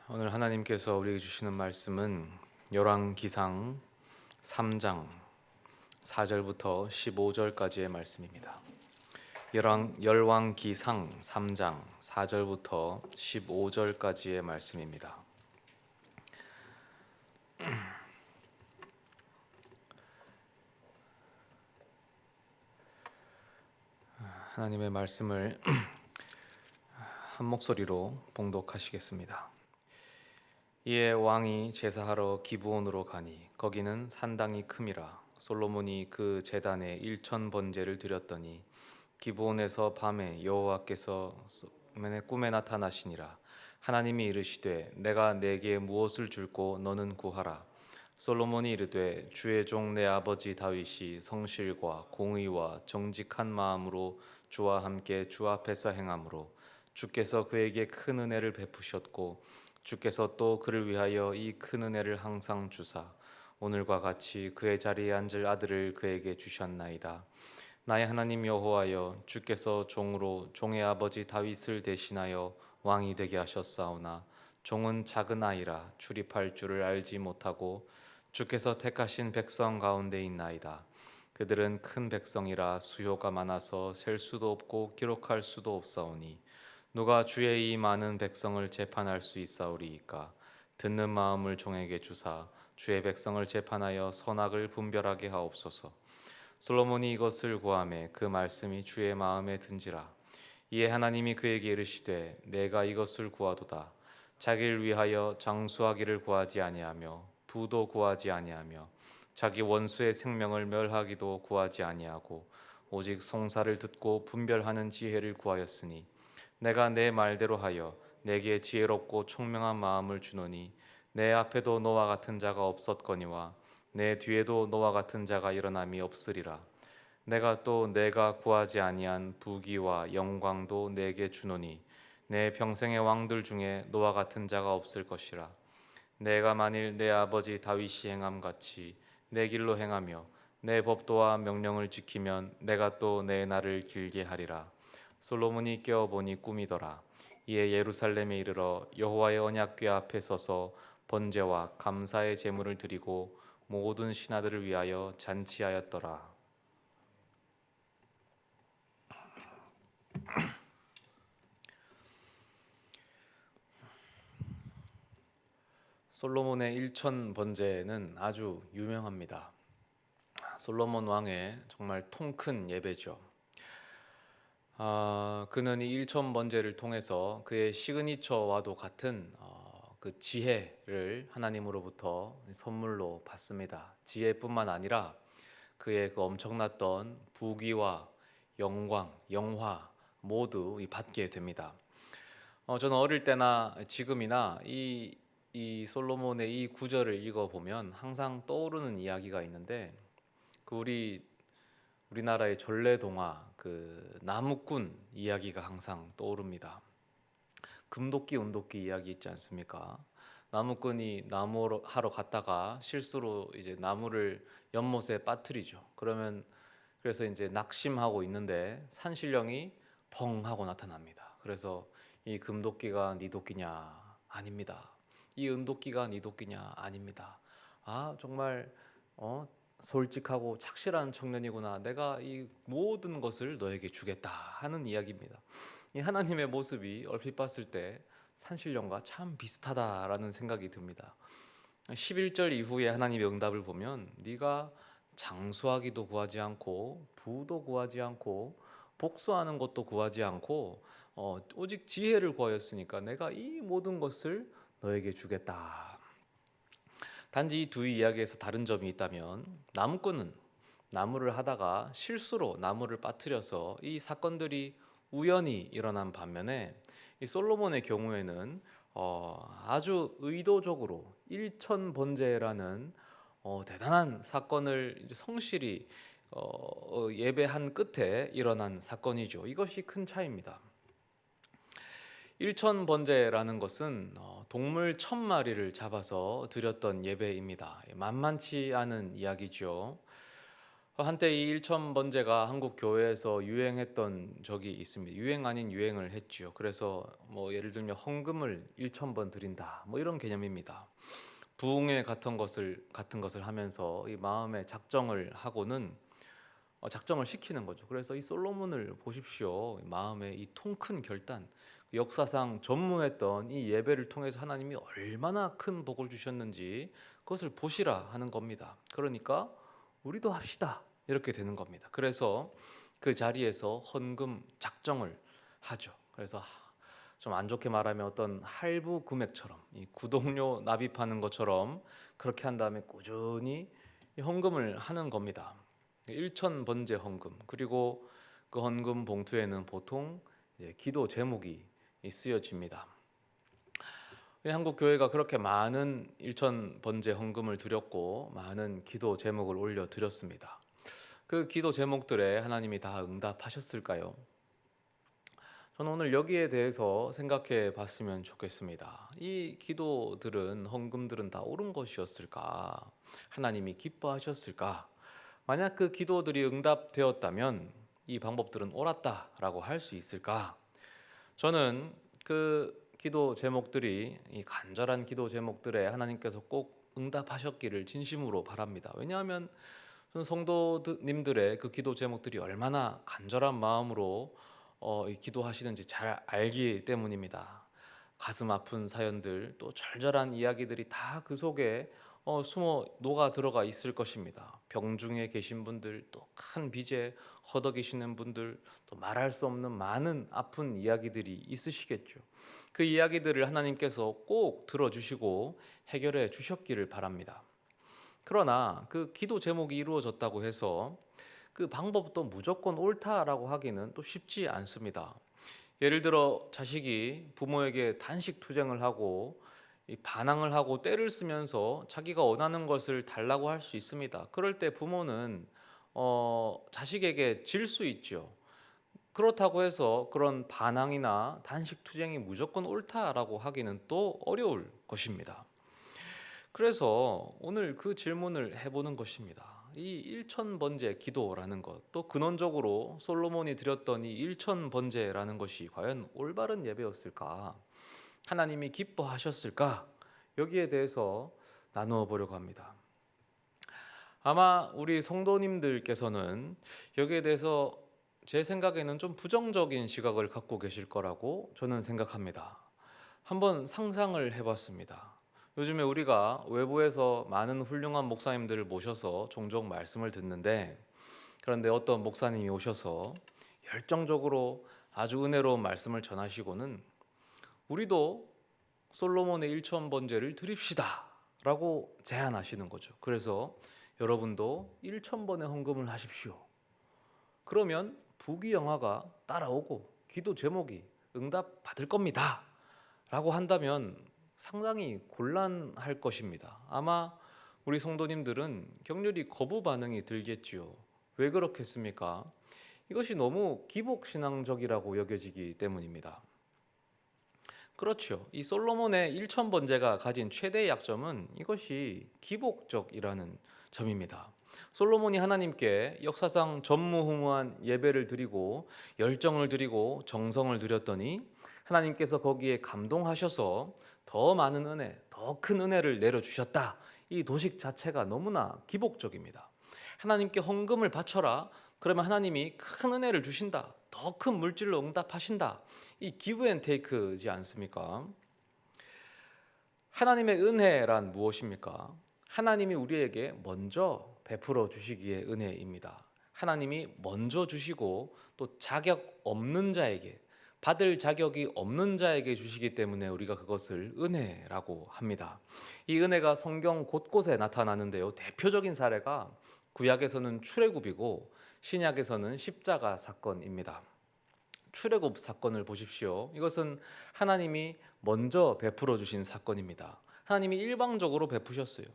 오늘 하나님께서 우리에게 주시는 말씀은 열왕기상 3장 4절부터 15절까지의 말씀입니다. 열왕기상 3장 4절부터 15절까지의 말씀입니다. 하나님의 말씀을 한 목소리로 봉독하시겠습니다. 이에 왕이 제사하러 기브온으로 가니 거기는 산당이 큼이라. 솔로몬이 그 제단에 1,000번제를 드렸더니 기브온에서 밤에 여호와께서 꿈에 나타나시니라. 하나님이 이르시되 내가 내게 무엇을 줄고 너는 구하라. 솔로몬이 이르되 주의 종 내 아버지 다윗이 성실과 공의와 정직한 마음으로 주와 함께 주 앞에서 행함으로 주께서 그에게 큰 은혜를 베푸셨고 주께서 또 그를 위하여 이 큰 은혜를 항상 주사 오늘과 같이 그의 자리에 앉을 아들을 그에게 주셨나이다. 나의 하나님 여호와여, 주께서 종으로 종의 아버지 다윗을 대신하여 왕이 되게 하셨사오나 종은 작은 아이라 출입할 줄을 알지 못하고 주께서 택하신 백성 가운데 있나이다. 그들은 큰 백성이라 수요가 많아서 셀 수도 없고 기록할 수도 없사오니 누가 주의 이 많은 백성을 재판할 수 있사오리이까. 듣는 마음을 종에게 주사 주의 백성을 재판하여 선악을 분별하게 하옵소서. 솔로몬이 이것을 구하매 그 말씀이 주의 마음에 든지라. 이에 하나님이 그에게 이르시되 내가 이것을 구하도다. 자기를 위하여 장수하기를 구하지 아니하며 부도 구하지 아니하며 자기 원수의 생명을 멸하기도 구하지 아니하고 오직 송사를 듣고 분별하는 지혜를 구하였으니 내가 내 말대로 하여 내게 지혜롭고 총명한 마음을 주노니 내 앞에도 너와 같은 자가 없었거니와 내 뒤에도 너와 같은 자가 일어남이 없으리라. 내가 또 내가 구하지 아니한 부귀와 영광도 내게 주노니 내 평생의 왕들 중에 너와 같은 자가 없을 것이라. 내가 만일 내 아버지 다윗이 행함 같이 내 길로 행하며 내 법도와 명령을 지키면 내가 또 내 날을 길게 하리라. 솔로몬이 깨어보니 꿈이더라. 이에 예루살렘에 이르러 여호와의 언약궤 앞에 서서 번제와 감사의 제물을 드리고 모든 신하들을 위하여 잔치하였더라. 솔로몬의 1,000번제는 아주 유명합니다. 솔로몬 왕의 정말 통큰 예배죠. 그는 이 1,000번제를 통해서 그의 시그니처와도 같은 그 지혜를 하나님으로부터 선물로 받습니다. 지혜뿐만 아니라 그의 그 엄청났던 부귀와 영광, 영화 모두 받게 됩니다. 저는 어릴 때나 지금이나 이 솔로몬의 이 구절을 읽어보면 항상 떠오르는 이야기가 있는데 그 우리나라의 전래동화 그 나무꾼 이야기가 항상 떠오릅니다. 금도끼 은도끼 이야기 있지 않습니까? 나무꾼이 나무 하러 갔다가 실수로 이제 나무를 연못에 빠뜨리죠. 그래서 이제 낙심하고 있는데 산신령이 펑 하고 나타납니다. 그래서 이 금도끼가 네 도끼냐? 아닙니다. 이 은도끼가 네 도끼냐? 아닙니다. 정말 솔직하고 착실한 청년이구나. 내가 이 모든 것을 너에게 주겠다 하는 이야기입니다. 이 하나님의 모습이 얼핏 봤을 때 산신령과 참 비슷하다라는 생각이 듭니다. 11절 이후에 하나님의 응답을 보면 네가 장수하기도 구하지 않고 부도 구하지 않고 복수하는 것도 구하지 않고 오직 지혜를 구하였으니까 내가 이 모든 것을 너에게 주겠다. 단지 이 두 이야기에서 다른 점이 있다면 나무꾼은 나무를 하다가 실수로 나무를 빠뜨려서 이 사건들이 우연히 일어난 반면에 이 솔로몬의 경우에는 아주 의도적으로 1,000번제라는 대단한 사건을 이제 성실히 예배한 끝에 일어난 사건이죠. 이것이 큰 차이입니다. 1,000번제라는 것은 동물 1,000마리를 잡아서 드렸던 예배입니다. 만만치 않은 이야기죠. 한때 이 일천번제가 한국 교회에서 유행했던 적이 있습니다. 유행 아닌 유행을 했지요. 그래서 뭐 예를 들면 헌금을 1,000번 드린다, 뭐 이런 개념입니다. 부흥회 같은 것을 하면서 이 마음의 작정을 하고는 작정을 시키는 거죠. 그래서 이 솔로몬을 보십시오. 마음의 이 통 큰 결단, 역사상 전무했던 이 예배를 통해서 하나님이 얼마나 큰 복을 주셨는지 그것을 보시라 하는 겁니다. 그러니까 우리도 합시다, 이렇게 되는 겁니다. 그래서 그 자리에서 헌금 작정을 하죠. 그래서 좀 안 좋게 말하면 어떤 할부 금액처럼, 이 구독료 납입하는 것처럼 그렇게 한 다음에 꾸준히 이 헌금을 하는 겁니다. 일천번제 헌금, 그리고 그 헌금 봉투에는 보통 이제 기도 제목이 쓰여집니다. 한국 교회가 그렇게 많은 일천번제 헌금을 드렸고 많은 기도 제목을 올려 드렸습니다. 그 기도 제목들에 하나님이 다 응답하셨을까요? 저는 오늘 여기에 대해서 생각해 봤으면 좋겠습니다. 이 기도들은, 헌금들은 다 옳은 것이었을까? 하나님이 기뻐하셨을까? 만약 그 기도들이 응답되었다면 이 방법들은 옳았다라고 할 수 있을까? 저는 그 기도 제목들이, 이 간절한 기도 제목들에 하나님께서 꼭 응답하셨기를 진심으로 바랍니다. 왜냐하면 저는 성도님들의 그 기도 제목들이 얼마나 간절한 마음으로 기도하시는지 잘 알기 때문입니다. 가슴 아픈 사연들, 또 절절한 이야기들이 다 그 속에 숨어 녹아 들어가 있을 것입니다. 병중에 계신 분들, 또 큰 빚에 허덕이시는 분들, 또 말할 수 없는 많은 아픈 이야기들이 있으시겠죠. 그 이야기들을 하나님께서 꼭 들어주시고 해결해 주셨기를 바랍니다. 그러나 그 기도 제목이 이루어졌다고 해서 그 방법도 무조건 옳다라고 하기는 또 쉽지 않습니다. 예를 들어 자식이 부모에게 단식 투쟁을 하고 반항을 하고 떼를 쓰면서 자기가 원하는 것을 달라고 할 수 있습니다. 그럴 때 부모는 자식에게 질 수 있죠. 그렇다고 해서 그런 반항이나 단식 투쟁이 무조건 옳다라고 하기는 또 어려울 것입니다. 그래서 오늘 그 질문을 해보는 것입니다. 이 일천번제 기도라는 것, 또 근원적으로 솔로몬이 드렸던 이 일천번제라는 것이 과연 올바른 예배였을까? 하나님이 기뻐하셨을까? 여기에 대해서 나누어 보려고 합니다. 아마 우리 성도님들께서는 여기에 대해서 제 생각에는 좀 부정적인 시각을 갖고 계실 거라고 저는 생각합니다. 한번 상상을 해봤습니다. 요즘에 우리가 외부에서 많은 훌륭한 목사님들을 모셔서 종종 말씀을 듣는데, 그런데 어떤 목사님이 오셔서 열정적으로 아주 은혜로운 말씀을 전하시고는 우리도 솔로몬의 일천번제를 드립시다 라고 제안하시는 거죠. 그래서 여러분도 1,000번의 헌금을 하십시오. 그러면 부귀영화가 따라오고 기도 제목이 응답 받을 겁니다 라고 한다면 상당히 곤란할 것입니다. 아마 우리 성도님들은 격렬히 거부 반응이 들겠지요. 왜 그렇겠습니까? 이것이 너무 기복신앙적이라고 여겨지기 때문입니다. 그렇죠. 이 솔로몬의 1,000번제가 가진 최대의 약점은 이것이 기복적이라는 점입니다. 솔로몬이 하나님께 역사상 전무후무한 예배를 드리고 열정을 드리고 정성을 드렸더니 하나님께서 거기에 감동하셔서 더 많은 은혜, 더 큰 은혜를 내려주셨다. 이 도식 자체가 너무나 기복적입니다. 하나님께 헌금을 바쳐라. 그러면 하나님이 큰 은혜를 주신다. 더 큰 물질로 응답하신다. 이 기브 앤 테이크지 않습니까? 하나님의 은혜란 무엇입니까? 하나님이 우리에게 먼저 베풀어 주시기의 은혜입니다. 하나님이 먼저 주시고 또 자격 없는 자에게, 받을 자격이 없는 자에게 주시기 때문에 우리가 그것을 은혜라고 합니다. 이 은혜가 성경 곳곳에 나타나는데요. 대표적인 사례가 구약에서는 출애굽이고 신약에서는 십자가 사건입니다. 출애굽 사건을 보십시오. 이것은 하나님이 먼저 베풀어 주신 사건입니다. 하나님이 일방적으로 베푸셨어요.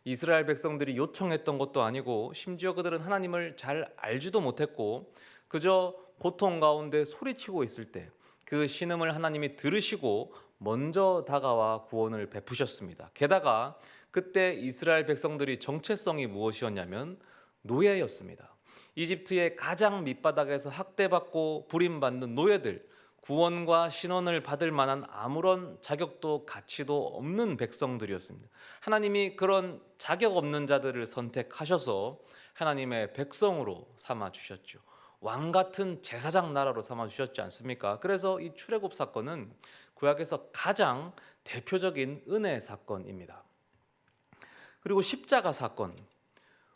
이스라엘 백성들이 요청했던 것도 아니고 심지어 그들은 하나님을 잘 알지도 못했고 그저 고통 가운데 소리치고 있을 때 그 신음을 하나님이 들으시고 먼저 다가와 구원을 베푸셨습니다. 게다가 그때 이스라엘 백성들이 정체성이 무엇이었냐면 노예였습니다. 이집트의 가장 밑바닥에서 학대받고 부림받는 노예들, 구원과 신원을 받을 만한 아무런 자격도 가치도 없는 백성들이었습니다. 하나님이 그런 자격 없는 자들을 선택하셔서 하나님의 백성으로 삼아 주셨죠. 왕 같은 제사장 나라로 삼아 주셨지 않습니까? 그래서 이 출애굽 사건은 구약에서 가장 대표적인 은혜 사건입니다. 그리고 십자가 사건,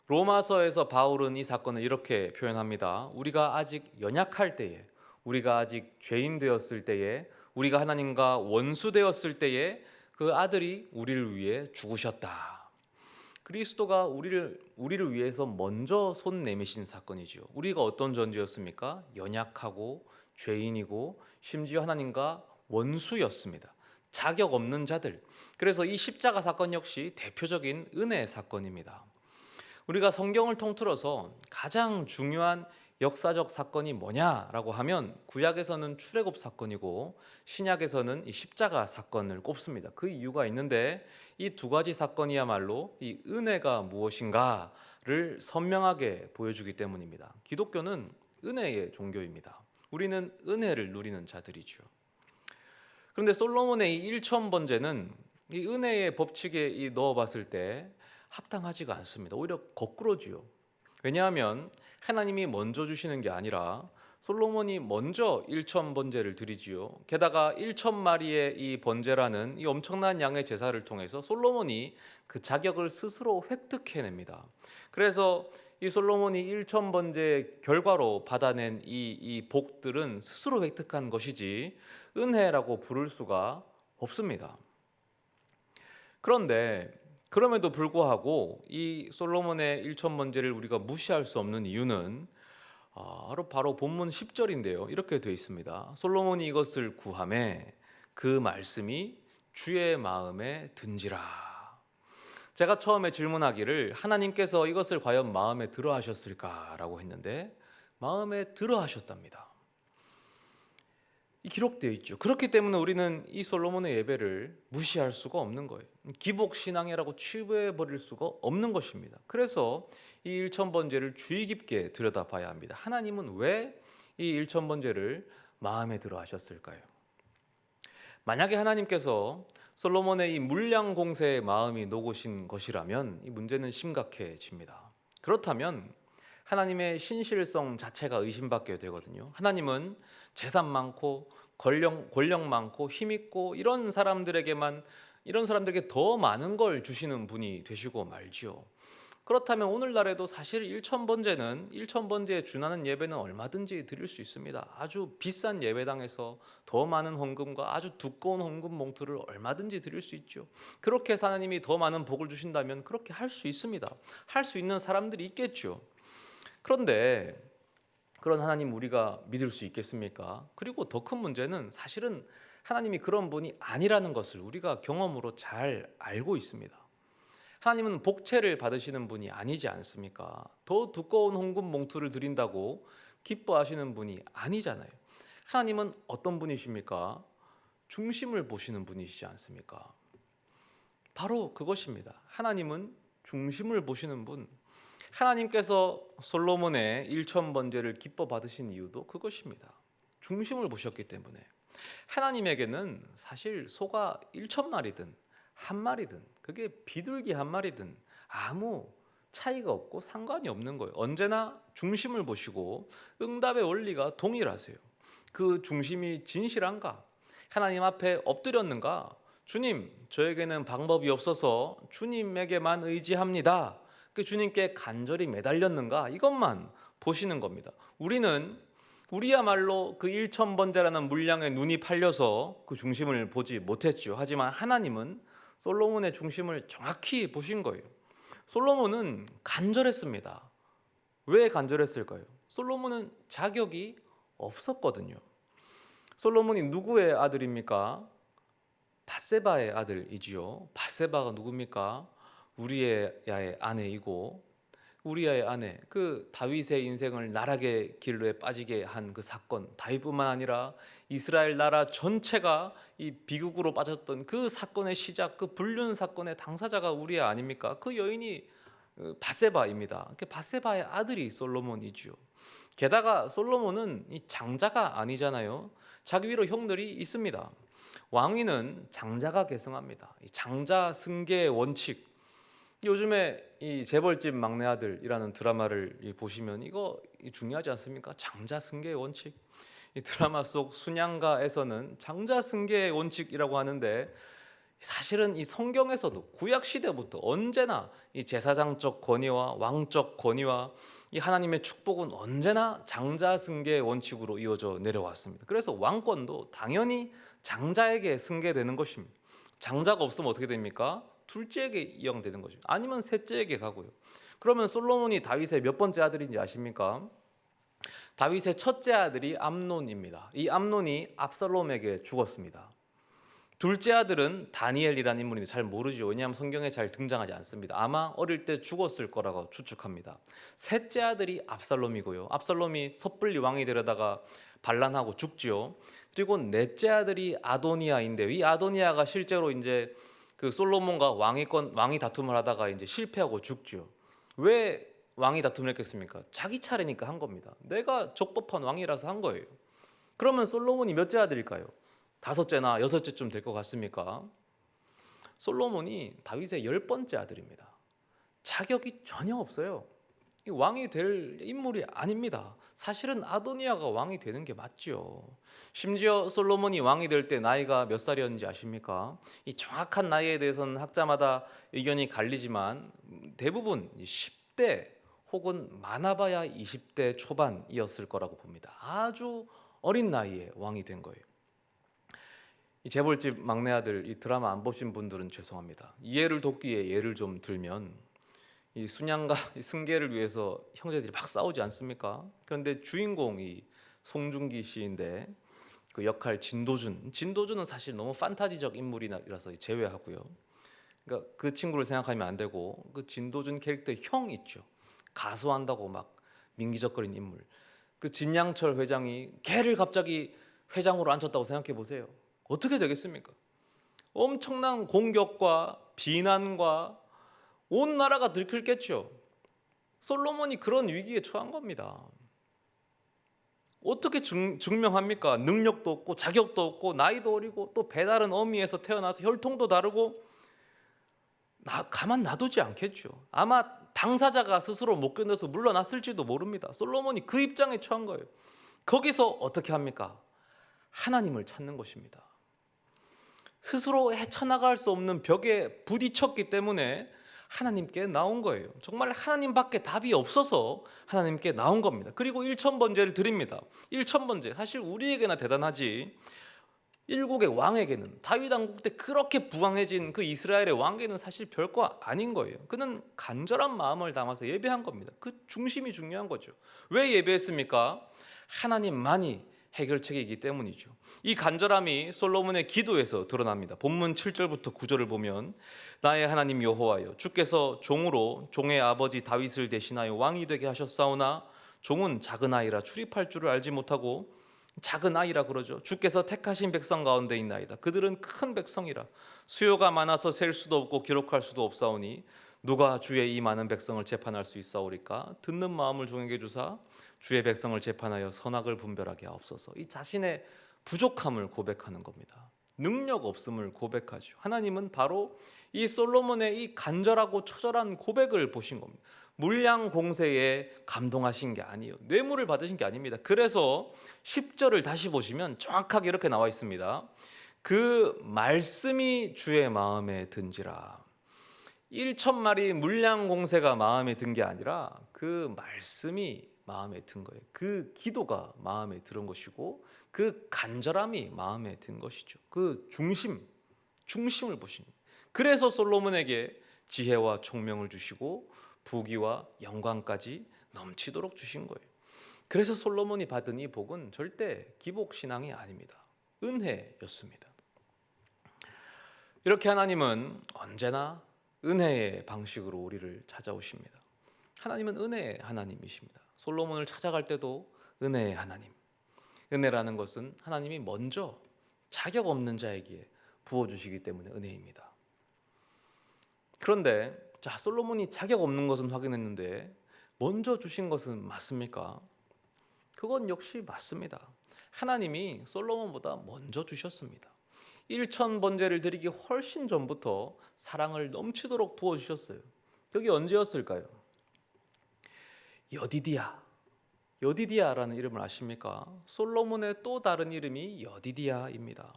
로마서에서 바울은 이 사건을 이렇게 표현합니다. 우리가 아직 연약할 때에, 우리가 아직 죄인 되었을 때에, 우리가 하나님과 원수 되었을 때에 그 아들이 우리를 위해 죽으셨다. 그리스도가 우리를 위해서 먼저 손 내미신 사건이죠. 우리가 어떤 존재였습니까? 연약하고 죄인이고 심지어 하나님과 원수였습니다. 자격 없는 자들. 그래서 이 십자가 사건 역시 대표적인 은혜 사건입니다. 우리가 성경을 통틀어서 가장 중요한 역사적 사건이 뭐냐라고 하면 구약에서는 출애굽 사건이고 신약에서는 이 십자가 사건을 꼽습니다. 그 이유가 있는데 이 두 가지 사건이야말로 이 은혜가 무엇인가를 선명하게 보여주기 때문입니다. 기독교는 은혜의 종교입니다. 우리는 은혜를 누리는 자들이죠. 그런데 솔로몬의 이 일천번제는 이 은혜의 법칙에 넣어봤을 때 합당하지가 않습니다. 오히려 거꾸로지요. 왜냐하면 하나님이 먼저 주시는 게 아니라 솔로몬이 먼저 일천번제를 드리지요. 게다가 1,000마리의 이 번제라는 이 엄청난 양의 제사를 통해서 솔로몬이 그 자격을 스스로 획득해냅니다. 그래서 이 솔로몬이 1,000번제의 결과로 받아낸 이 복들은 스스로 획득한 것이지 은혜라고 부를 수가 없습니다. 그런데 그럼에도 불구하고 이 솔로몬의 1,000번제를 우리가 무시할 수 없는 이유는 바로 본문 10절인데요. 이렇게 되어 있습니다. 솔로몬이 이것을 구하매 그 말씀이 주의 마음에 든지라. 제가 처음에 질문하기를 하나님께서 이것을 과연 마음에 들어 하셨을까라고 했는데 마음에 들어 하셨답니다. 기록되어 있죠. 그렇기 때문에 우리는 이 솔로몬의 예배를 무시할 수가 없는 거예요. 기복신앙이라고 치부해버릴 수가 없는 것입니다. 그래서 이 일천번제를 주의 깊게 들여다봐야 합니다. 하나님은 왜 이 일천번제를 마음에 들어 하셨을까요? 만약에 하나님께서 솔로몬의 이 물량 공세에 마음이 녹으신 것이라면 이 문제는 심각해집니다. 그렇다면 하나님의 신실성 자체가 의심받게 되거든요. 하나님은 재산 많고 권력 많고 힘 있고 이런 사람들에게 더 많은 걸 주시는 분이 되시고 말지요. 그렇다면 오늘날에도 사실 일천번제에 준하는 예배는 얼마든지 드릴 수 있습니다. 아주 비싼 예배당에서 더 많은 헌금과 아주 두꺼운 헌금 봉투를 얼마든지 드릴 수 있죠. 그렇게 해서 하나님이 더 많은 복을 주신다면 그렇게 할 수 있습니다. 할 수 있는 사람들이 있겠죠. 그런데 그런 하나님 우리가 믿을 수 있겠습니까? 그리고 더 큰 문제는 사실은 하나님이 그런 분이 아니라는 것을 우리가 경험으로 잘 알고 있습니다. 하나님은 복채를 받으시는 분이 아니지 않습니까? 더 두꺼운 헌금 봉투를 드린다고 기뻐하시는 분이 아니잖아요. 하나님은 어떤 분이십니까? 중심을 보시는 분이시지 않습니까? 바로 그것입니다. 하나님은 중심을 보시는 분. 하나님께서 솔로몬의 일천번제를 기뻐 받으신 이유도 그것입니다. 중심을 보셨기 때문에. 하나님에게는 사실 소가 1,000마리든 한 마리든 그게 비둘기 한 마리든 아무 차이가 없고 상관이 없는 거예요. 언제나 중심을 보시고 응답의 원리가 동일하세요. 그 중심이 진실한가? 하나님 앞에 엎드렸는가? 주님, 저에게는 방법이 없어서 주님에게만 의지합니다. 그 주님께 간절히 매달렸는가? 이것만 보시는 겁니다. 우리야말로 그 1,000번제라는 물량에 눈이 팔려서 그 중심을 보지 못했죠. 하지만 하나님은 솔로몬의 중심을 정확히 보신 거예요. 솔로몬은 간절했습니다. 왜 간절했을까요? 솔로몬은 자격이 없었거든요. 솔로몬이 누구의 아들입니까? 밧세바의 아들이지요. 밧세바가 누굽니까? 우리야의 아내이고 우리야의 아내, 그 다윗의 인생을 나락의 길로에 빠지게 한 그 사건, 다윗뿐만 아니라 이스라엘 나라 전체가 이 비극으로 빠졌던 그 사건의 시작, 그 불륜 사건의 당사자가 우리야 아닙니까? 그 여인이 밧세바입니다. 밧세바의 아들이 솔로몬이죠. 게다가 솔로몬은 이 장자가 아니잖아요. 자기 위로 형들이 있습니다. 왕위는 장자가 계승합니다. 이 장자 승계의 원칙. 요즘에 이 재벌집 막내 아들이라는 드라마를 보시면 이거 중요하지 않습니까? 장자 승계의 원칙. 이 드라마 속 순양가에서는 장자 승계의 원칙이라고 하는데, 사실은 이 성경에서도 구약 시대부터 언제나 이 제사장적 권위와 왕적 권위와 이 하나님의 축복은 언제나 장자 승계의 원칙으로 이어져 내려왔습니다. 그래서 왕권도 당연히 장자에게 승계되는 것입니다. 장자가 없으면 어떻게 됩니까? 둘째에게 이양되는 거죠. 아니면 셋째에게 가고요. 그러면 솔로몬이 다윗의 몇 번째 아들인지 아십니까? 다윗의 첫째 아들이 암논입니다. 이 암논이 압살롬에게 죽었습니다. 둘째 아들은 다니엘이라는 인물인데 잘 모르죠. 왜냐하면 성경에 잘 등장하지 않습니다. 아마 어릴 때 죽었을 거라고 추측합니다. 셋째 아들이 압살롬이고요. 압살롬이 섣불리 왕이 되려다가 반란하고 죽지요. 그리고 넷째 아들이 아도니아인데, 이 아도니아가 실제로 이제 그 솔로몬과 왕위 다툼을 하다가 이제 실패하고 죽죠. 왜 왕이 다툼을 했겠습니까? 자기 차례니까 한 겁니다. 내가 적법한 왕이라서 한 거예요. 그러면 솔로몬이 몇째 아들일까요? 다섯째나 여섯째쯤 될 것 같습니까? 솔로몬이 다윗의 10번째 아들입니다. 자격이 전혀 없어요. 왕이 될 인물이 아닙니다. 사실은 아도니아가 왕이 되는 게 맞죠. 심지어 솔로몬이 왕이 될 때 나이가 몇 살이었는지 아십니까? 이 정확한 나이에 대해서는 학자마다 의견이 갈리지만 대부분 10대 혹은 많아봐야 20대 초반이었을 거라고 봅니다. 아주 어린 나이에 왕이 된 거예요. 이 재벌집 막내 아들, 이 드라마 안 보신 분들은 죄송합니다. 이해를 돕기에 예를 좀 들면, 이 순양과 승계를 위해서 형제들이 막 싸우지 않습니까? 그런데 주인공이 송중기 씨인데, 그 역할 진도준은 사실 너무 판타지적 인물이라서 제외하고요. 그러니까 그 친구를 생각하면 안 되고, 그 진도준 캐릭터 형 있죠. 가수한다고 막 민기적거리는 인물. 그 진양철 회장이 걔를 갑자기 회장으로 앉혔다고 생각해 보세요. 어떻게 되겠습니까? 엄청난 공격과 비난과 온 나라가 들끓겠죠. 솔로몬이 그런 위기에 처한 겁니다. 어떻게 증명합니까? 능력도 없고 자격도 없고 나이도 어리고 또 배다른 어미에서 태어나서 혈통도 다르고, 가만 놔두지 않겠죠. 아마 당사자가 스스로 못 견뎌서 물러났을지도 모릅니다. 솔로몬이 그 입장에 처한 거예요. 거기서 어떻게 합니까? 하나님을 찾는 것입니다. 스스로 헤쳐나갈 수 없는 벽에 부딪혔기 때문에 하나님께 나온 거예요. 정말 하나님밖에 답이 없어서 하나님께 나온 겁니다. 그리고 1000번제를 드립니다. 1000번제, 사실 우리에게나 대단하지, 일국의 왕에게는, 다윗 왕국 때 그렇게 부강해진 그 이스라엘의 왕에게는 사실 별거 아닌 거예요. 그는 간절한 마음을 담아서 예배한 겁니다. 그 중심이 중요한 거죠. 왜 예배했습니까? 하나님만이 해결책이기 때문이죠. 이 간절함이 솔로몬의 기도에서 드러납니다. 본문 7절부터 9절을 보면, 나의 하나님 여호와여, 주께서 종으로 종의 아버지 다윗을 대신하여 왕이 되게 하셨사오나 종은 작은 아이라 출입할 줄을 알지 못하고, 작은 아이라 그러죠. 주께서 택하신 백성 가운데 있나이다. 그들은 큰 백성이라 수요가 많아서 셀 수도 없고 기록할 수도 없사오니 누가 주의 이 많은 백성을 재판할 수 있사오리까? 듣는 마음을 종에게 주사 주의 백성을 재판하여 선악을 분별하게 하옵소서. 이 자신의 부족함을 고백하는 겁니다. 능력 없음을 고백하죠. 하나님은 바로 이 솔로몬의 이 간절하고 처절한 고백을 보신 겁니다. 물량 공세에 감동하신 게 아니에요. 뇌물을 받으신 게 아닙니다. 그래서 10절을 다시 보시면 정확하게 이렇게 나와 있습니다. 그 말씀이 주의 마음에 든지라. 1000마리 물량 공세가 마음에 든 게 아니라 그 말씀이 마음에 든 거예요. 그 기도가 마음에 들은 것이고 그 간절함이 마음에 든 것이죠. 그 중심을 보신 거예요. 그래서 솔로몬에게 지혜와 총명을 주시고 부귀와 영광까지 넘치도록 주신 거예요. 그래서 솔로몬이 받은 이 복은 절대 기복 신앙이 아닙니다. 은혜였습니다. 이렇게 하나님은 언제나 은혜의 방식으로 우리를 찾아오십니다. 하나님은 은혜의 하나님이십니다. 솔로몬을 찾아갈 때도 은혜의 하나님. 은혜라는 것은 하나님이 먼저 자격 없는 자에게 부어주시기 때문에 은혜입니다. 그런데 자, 솔로몬이 자격 없는 것은 확인했는데 먼저 주신 것은 맞습니까? 그건 역시 맞습니다. 하나님이 솔로몬보다 먼저 주셨습니다. 1,000번제를 드리기 훨씬 전부터 사랑을 넘치도록 부어주셨어요. 그게 언제였을까요? 여디디야라는 이름을 아십니까? 솔로몬의 또 다른 이름이 여디디야입니다.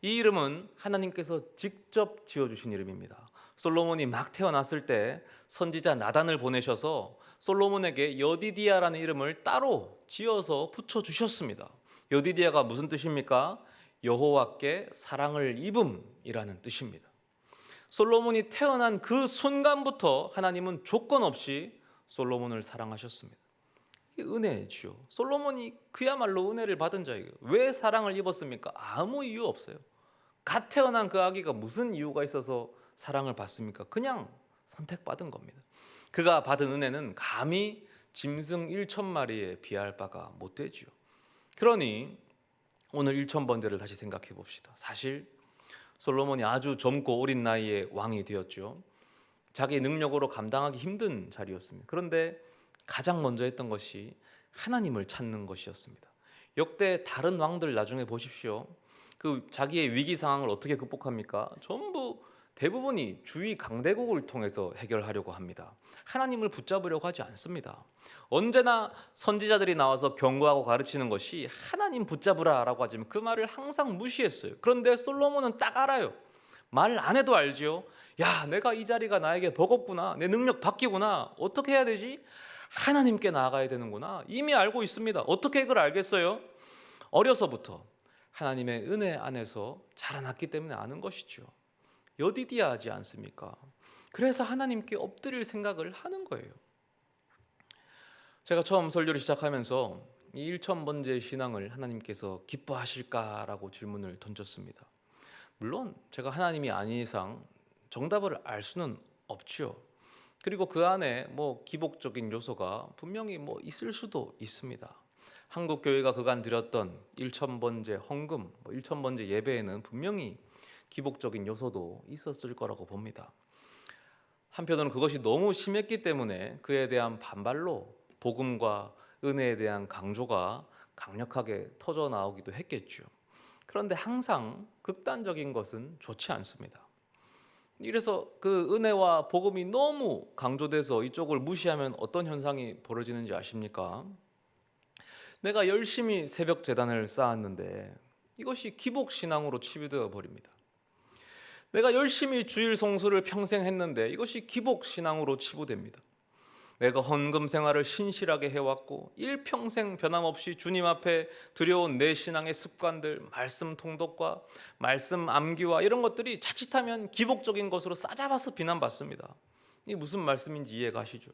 이 이름은 하나님께서 직접 지어주신 이름입니다. 솔로몬이 막 태어났을 때 선지자 나단을 보내셔서 솔로몬에게 여디디야라는 이름을 따로 지어서 붙여주셨습니다. 여디디야가 무슨 뜻입니까? 여호와께 사랑을 입음이라는 뜻입니다. 솔로몬이 태어난 그 순간부터 하나님은 조건 없이 솔로몬을 사랑하셨습니다. 은혜지요. 솔로몬이 그야말로 은혜를 받은 자예요. 왜 사랑을 입었습니까? 아무 이유 없어요. 갓 태어난 그 아기가 무슨 이유가 있어서 사랑을 받습니까? 그냥 선택받은 겁니다. 그가 받은 은혜는 감히 짐승 1,000마리에 비할 바가 못 되지요. 그러니 오늘 1,000번제를 다시 생각해 봅시다. 사실 솔로몬이 아주 젊고 어린 나이에 왕이 되었죠. 자기 능력으로 감당하기 힘든 자리였습니다. 그런데 가장 먼저 했던 것이 하나님을 찾는 것이었습니다. 역대 다른 왕들 나중에 보십시오. 그 자기의 위기 상황을 어떻게 극복합니까? 전부 대부분이 주위 강대국을 통해서 해결하려고 합니다. 하나님을 붙잡으려고 하지 않습니다. 언제나 선지자들이 나와서 경고하고 가르치는 것이 하나님 붙잡으라라고 하지만 그 말을 항상 무시했어요. 그런데 솔로몬은 딱 알아요. 말 안 해도 알지요. 야, 내가 이 자리가 나에게 버겁구나. 내 능력 바뀌구나. 어떻게 해야 되지? 하나님께 나아가야 되는구나. 이미 알고 있습니다. 어떻게 그걸 알겠어요? 어려서부터 하나님의 은혜 안에서 자라났기 때문에 아는 것이죠. 여디디야 하지 않습니까? 그래서 하나님께 엎드릴 생각을 하는 거예요. 제가 처음 설교를 시작하면서 이 1,000번째 신앙을 하나님께서 기뻐하실까라고 질문을 던졌습니다. 물론 제가 하나님이 아닌 이상 정답을 알 수는 없죠. 그리고 그 안에 기복적인 요소가 분명히 있을 수도 있습니다. 한국 교회가 그간 드렸던 1,000번째 헌금, 1,000번째 예배에는 분명히 기복적인 요소도 있었을 거라고 봅니다. 한편으로는 그것이 너무 심했기 때문에 그에 대한 반발로 복음과 은혜에 대한 강조가 강력하게 터져 나오기도 했겠죠. 그런데 항상 극단적인 것은 좋지 않습니다. 이래서 그 은혜와 복음이 너무 강조돼서 이쪽을 무시하면 어떤 현상이 벌어지는지 아십니까? 내가 열심히 새벽 제단을 쌓았는데 이것이 기복신앙으로 치부되어 버립니다. 내가 열심히 주일 성수를 평생 했는데 이것이 기복신앙으로 치부됩니다. 내가 헌금 생활을 신실하게 해왔고 일평생 변함없이 주님 앞에 드려온 내 신앙의 습관들, 말씀 통독과 말씀 암기와 이런 것들이 자칫하면 기복적인 것으로 싸잡아서 비난받습니다. 이게 무슨 말씀인지 이해가시죠?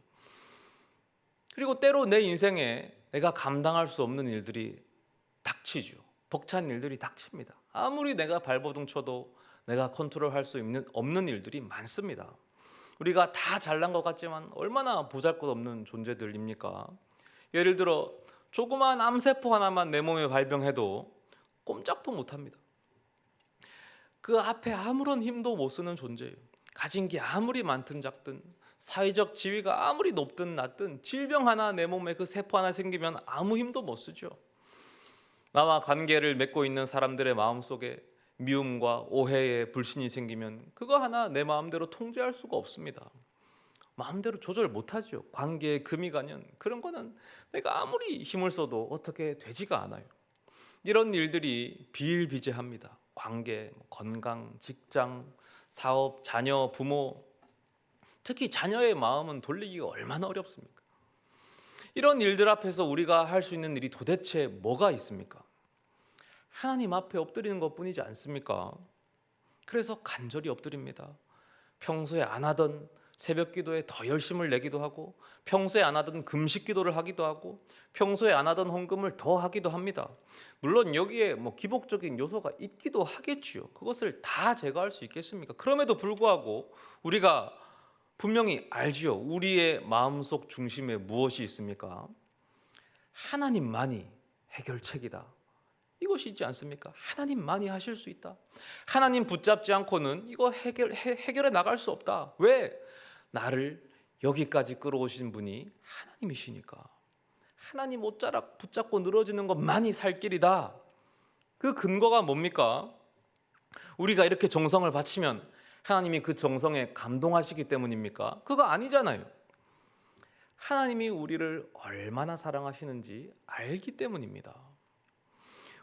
그리고 때로 내 인생에 내가 감당할 수 없는 일들이 닥치죠. 벅찬 일들이 닥칩니다. 아무리 내가 발버둥 쳐도 내가 컨트롤할 수 없는 일들이 많습니다. 우리가 다 잘난 것 같지만 얼마나 보잘것없는 존재들입니까? 예를 들어 조그마한 암세포 하나만 내 몸에 발병해도 꼼짝도 못합니다. 그 앞에 아무런 힘도 못 쓰는 존재예요. 가진 게 아무리 많든 작든 사회적 지위가 아무리 높든 낮든 질병 하나 내 몸에 그 세포 하나 생기면 아무 힘도 못 쓰죠. 나와 관계를 맺고 있는 사람들의 마음속에 미움과 오해의 불신이 생기면 그거 하나 내 마음대로 통제할 수가 없습니다. 마음대로 조절 못하죠. 관계에 금이 가면 그런 거는 내가 아무리 힘을 써도 어떻게 되지가 않아요. 이런 일들이 비일비재합니다. 관계, 건강, 직장, 사업, 자녀, 부모, 특히 자녀의 마음은 돌리기가 얼마나 어렵습니까? 이런 일들 앞에서 우리가 할 수 있는 일이 도대체 뭐가 있습니까? 하나님 앞에 엎드리는 것뿐이지 않습니까? 그래서 간절히 엎드립니다. 평소에 안 하던 새벽 기도에 더 열심을 내기도 하고 평소에 안 하던 금식 기도를 하기도 하고 평소에 안 하던 헌금을 더 하기도 합니다. 물론 여기에 기복적인 요소가 있기도 하겠지요. 그것을 다 제거할 수 있겠습니까? 그럼에도 불구하고 우리가 분명히 알지요. 우리의 마음속 중심에 무엇이 있습니까? 하나님만이 해결책이다. 이것이 있지 않습니까? 하나님만이 하실 수 있다. 하나님 붙잡지 않고는 이거 해결해 나갈 수 없다. 왜? 나를 여기까지 끌어오신 분이 하나님이시니까 하나님 옷자락 붙잡고 늘어지는 것만이 살 길이다. 그 근거가 뭡니까? 우리가 이렇게 정성을 바치면 하나님이 그 정성에 감동하시기 때문입니까? 그거 아니잖아요. 하나님이 우리를 얼마나 사랑하시는지 알기 때문입니다.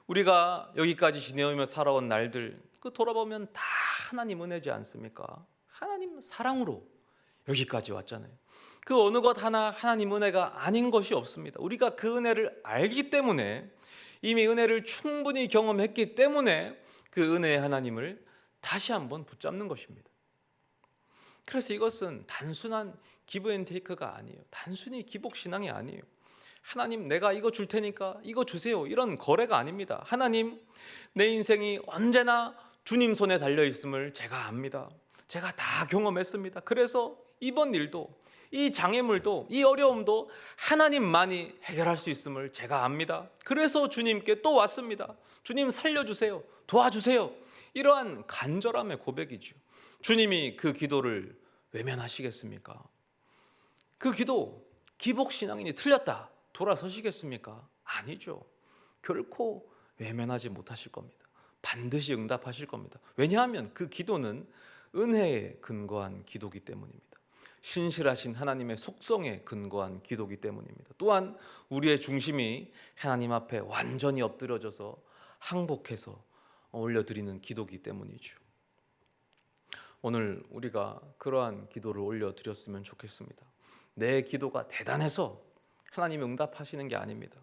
우리가 여기까지 지내오며 살아온 날들 돌아보면 다 하나님 은혜지 않습니까? 하나님 사랑으로 여기까지 왔잖아요. 그 어느 것 하나 하나님 은혜가 아닌 것이 없습니다. 우리가 그 은혜를 알기 때문에, 이미 은혜를 충분히 경험했기 때문에 그 은혜의 하나님을 다시 한번 붙잡는 것입니다. 그래서 이것은 단순한 기브 앤 테이크가 아니에요. 단순히 기복신앙이 아니에요. 하나님 내가 이거 줄 테니까 이거 주세요, 이런 거래가 아닙니다. 하나님, 내 인생이 언제나 주님 손에 달려있음을 제가 압니다. 제가 다 경험했습니다. 그래서 이번 일도, 이 장애물도, 이 어려움도 하나님만이 해결할 수 있음을 제가 압니다. 그래서 주님께 또 왔습니다. 주님 살려주세요, 도와주세요. 이러한 간절함의 고백이죠. 주님이 그 기도를 외면하시겠습니까? 그 기도, 기복신앙인이 틀렸다 돌아서시겠습니까? 아니죠. 결코 외면하지 못하실 겁니다. 반드시 응답하실 겁니다. 왜냐하면 그 기도는 은혜에 근거한 기도기 때문입니다. 신실하신 하나님의 속성에 근거한 기도기 때문입니다. 또한 우리의 중심이 하나님 앞에 완전히 엎드려져서 항복해서 올려드리는 기도기 때문이죠. 오늘 우리가 그러한 기도를 올려드렸으면 좋겠습니다. 내 기도가 대단해서 하나님이 응답하시는 게 아닙니다.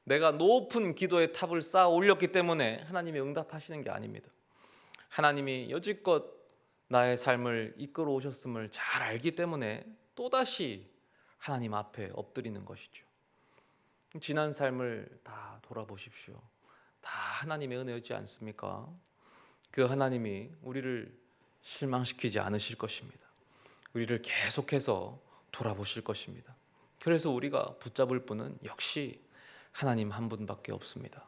내가 높은 기도의 탑을 쌓아 올렸기 때문에 하나님이 응답하시는 게 아닙니다. 하나님이 여지껏 나의 삶을 이끌어 오셨음을 잘 알기 때문에 또다시 하나님 앞에 엎드리는 것이죠. 지난 삶을 다 돌아보십시오. 다 하나님의 은혜였지 않습니까? 그 하나님이 우리를 실망시키지 않으실 것입니다. 우리를 계속해서 돌아보실 것입니다. 그래서 우리가 붙잡을 분은 역시 하나님 한 분밖에 없습니다.